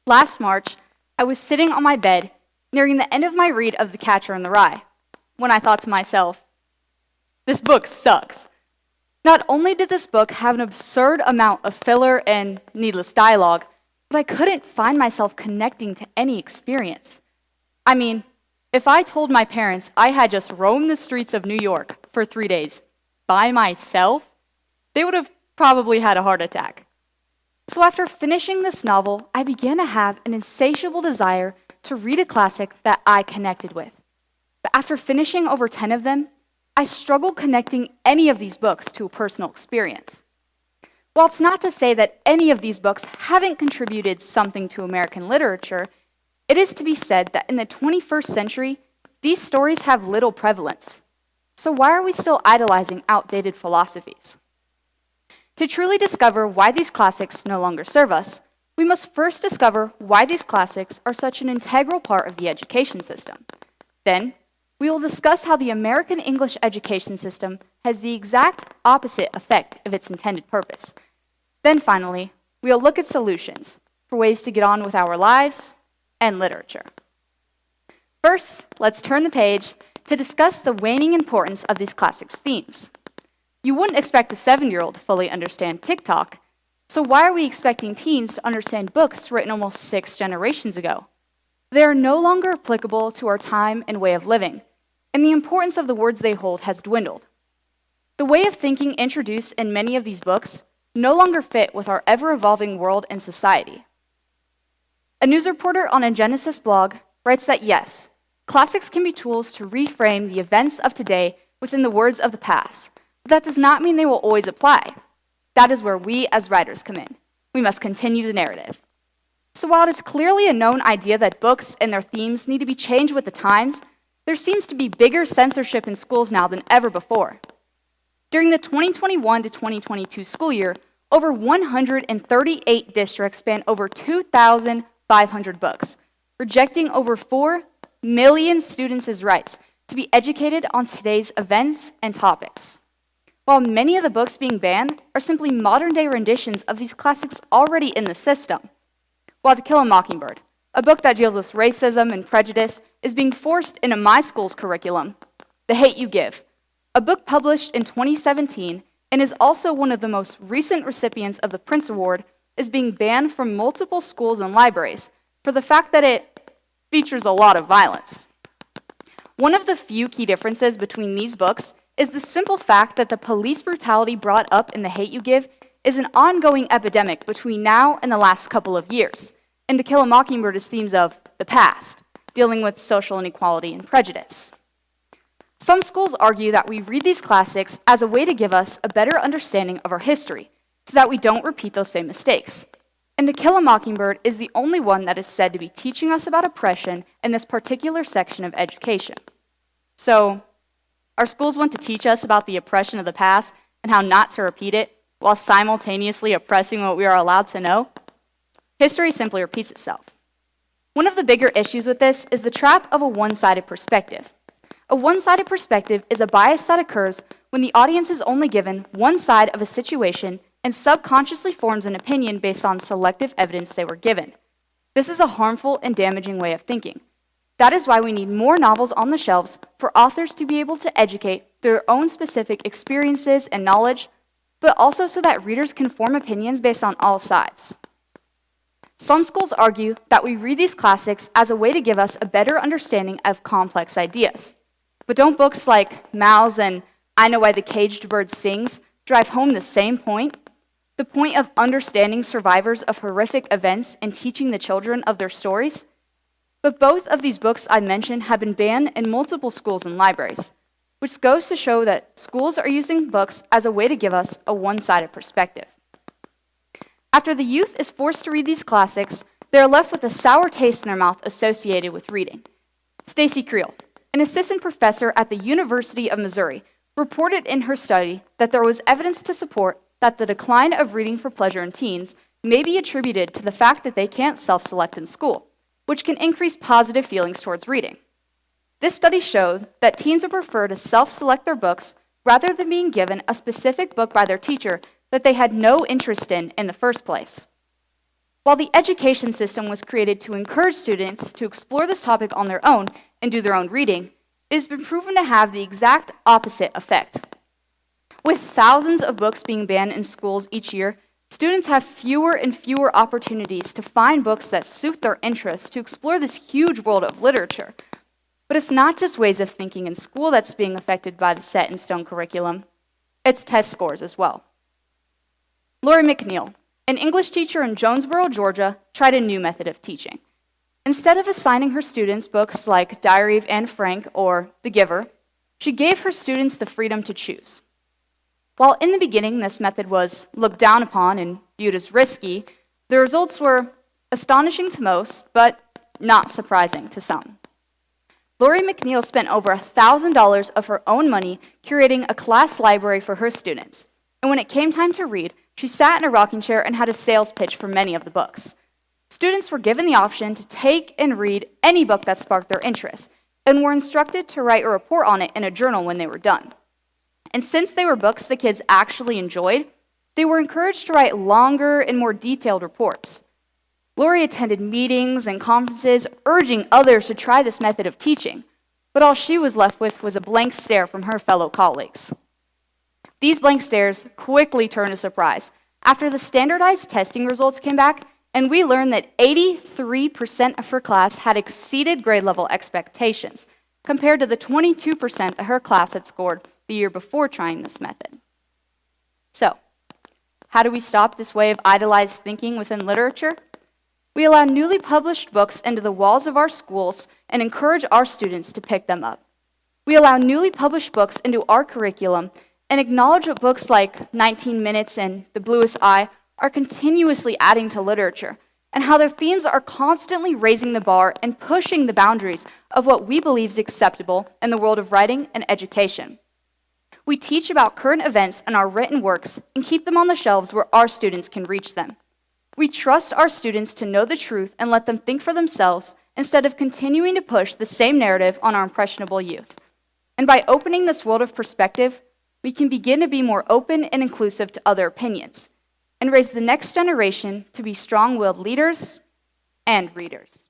Last March, I was sitting on my bed, nearing the end of my read of The Catcher in the Rye, when I thought to myself, this book sucks. Not only did this book have an absurd amount of filler and needless dialogue, but I couldn't find myself connecting to any experience. I mean, if I told my parents I had just roamed the streets of New York for 3 days by myself, they would have probably had a heart attack. So after finishing this novel, I began to have an insatiable desire to read a classic that I connected with. But after finishing over 10 of them, I struggled connecting any of these books to a personal experience. While it's not to say that any of these books haven't contributed something to American literature, it is to be said that in the 21st century, these stories have little prevalence. So why are we still idolizing outdated philosophies? To truly discover why these classics no longer serve us, we must first discover why these classics are such an integral part of the education system. Then, we will discuss how the American English education system has the exact opposite effect of its intended purpose. Then finally, we will look at solutions for ways to get on with our lives and literature. First, let's turn the page to discuss the waning importance of these classics' themes. You wouldn't expect a 7-year-old to fully understand TikTok, so why are we expecting teens to understand books written almost 6 generations ago? They are no longer applicable to our time and way of living, and the importance of the words they hold has dwindled. The way of thinking introduced in many of these books no longer fit with our ever-evolving world and society. A news reporter on a Genesis blog writes that yes, classics can be tools to reframe the events of today within the words of the past, but that does not mean they will always apply. That is where we as writers come in. We must continue the narrative. So while it is clearly a known idea that books and their themes need to be changed with the times, there seems to be bigger censorship in schools now than ever before. During the 2021 to 2022 school year, over 138 districts banned over 2,500 books, rejecting over 4 million students' rights to be educated on today's events and topics. While many of the books being banned are simply modern-day renditions of these classics already in the system. While To Kill a Mockingbird, a book that deals with racism and prejudice, is being forced into my school's curriculum. The Hate U Give, a book published in 2017 and is also one of the most recent recipients of the Prince Award, is being banned from multiple schools and libraries for the fact that it features a lot of violence. One of the few key differences between these books is the simple fact that the police brutality brought up in The Hate U Give is an ongoing epidemic between now and the last couple of years, and To Kill a Mockingbird is themes of the past, dealing with social inequality and prejudice. Some schools argue that we read these classics as a way to give us a better understanding of our history, so that we don't repeat those same mistakes. And To Kill a Mockingbird is the only one that is said to be teaching us about oppression in this particular section of education. So, our schools want to teach us about the oppression of the past and how not to repeat it, while simultaneously oppressing what we are allowed to know? History simply repeats itself. One of the bigger issues with this is the trap of a one-sided perspective. A one-sided perspective is a bias that occurs when the audience is only given one side of a situation and subconsciously forms an opinion based on selective evidence they were given. This is a harmful and damaging way of thinking. That is why we need more novels on the shelves for authors to be able to educate their own specific experiences and knowledge, but also so that readers can form opinions based on all sides. Some schools argue that we read these classics as a way to give us a better understanding of complex ideas. But don't books like Mouse and I Know Why the Caged Bird Sings drive home the same point? The point of understanding survivors of horrific events and teaching the children of their stories? But both of these books I mentioned have been banned in multiple schools and libraries, which goes to show that schools are using books as a way to give us a one-sided perspective. After the youth is forced to read these classics, they are left with a sour taste in their mouth associated with reading. Stacy Creel, an assistant professor at the University of Missouri, reported in her study that there was evidence to support that the decline of reading for pleasure in teens may be attributed to the fact that they can't self-select in school, which can increase positive feelings towards reading. This study showed that teens would prefer to self-select their books rather than being given a specific book by their teacher that they had no interest in the first place. While the education system was created to encourage students to explore this topic on their own and do their own reading, it has been proven to have the exact opposite effect. With thousands of books being banned in schools each year, students have fewer and fewer opportunities to find books that suit their interests to explore this huge world of literature. But it's not just ways of thinking in school that's being affected by the set-in-stone curriculum. It's test scores as well. Lori McNeil, an English teacher in Jonesboro, Georgia, tried a new method of teaching. Instead of assigning her students books like Diary of Anne Frank or The Giver, she gave her students the freedom to choose. While in the beginning this method was looked down upon and viewed as risky, the results were astonishing to most, but not surprising to some. Lori McNeil spent over $1,000 of her own money curating a class library for her students, and when it came time to read, she sat in a rocking chair and had a sales pitch for many of the books. Students were given the option to take and read any book that sparked their interest, and were instructed to write a report on it in a journal when they were done. And since they were books the kids actually enjoyed, they were encouraged to write longer and more detailed reports. Lori attended meetings and conferences urging others to try this method of teaching, but all she was left with was a blank stare from her fellow colleagues. These blank stares quickly turned to surprise after the standardized testing results came back, and we learned that 83% of her class had exceeded grade level expectations, compared to the 22% that her class had scored the year before trying this method. So, how do we stop this way of idolized thinking within literature? We allow newly published books into the walls of our schools and encourage our students to pick them up. We allow newly published books into our curriculum and acknowledge that books like 19 Minutes and The Bluest Eye are continuously adding to literature, and how their themes are constantly raising the bar and pushing the boundaries of what we believe is acceptable in the world of writing and education. We teach about current events in our written works and keep them on the shelves where our students can reach them. We trust our students to know the truth and let them think for themselves instead of continuing to push the same narrative on our impressionable youth. And by opening this world of perspective, we can begin to be more open and inclusive to other opinions and raise the next generation to be strong-willed leaders and readers.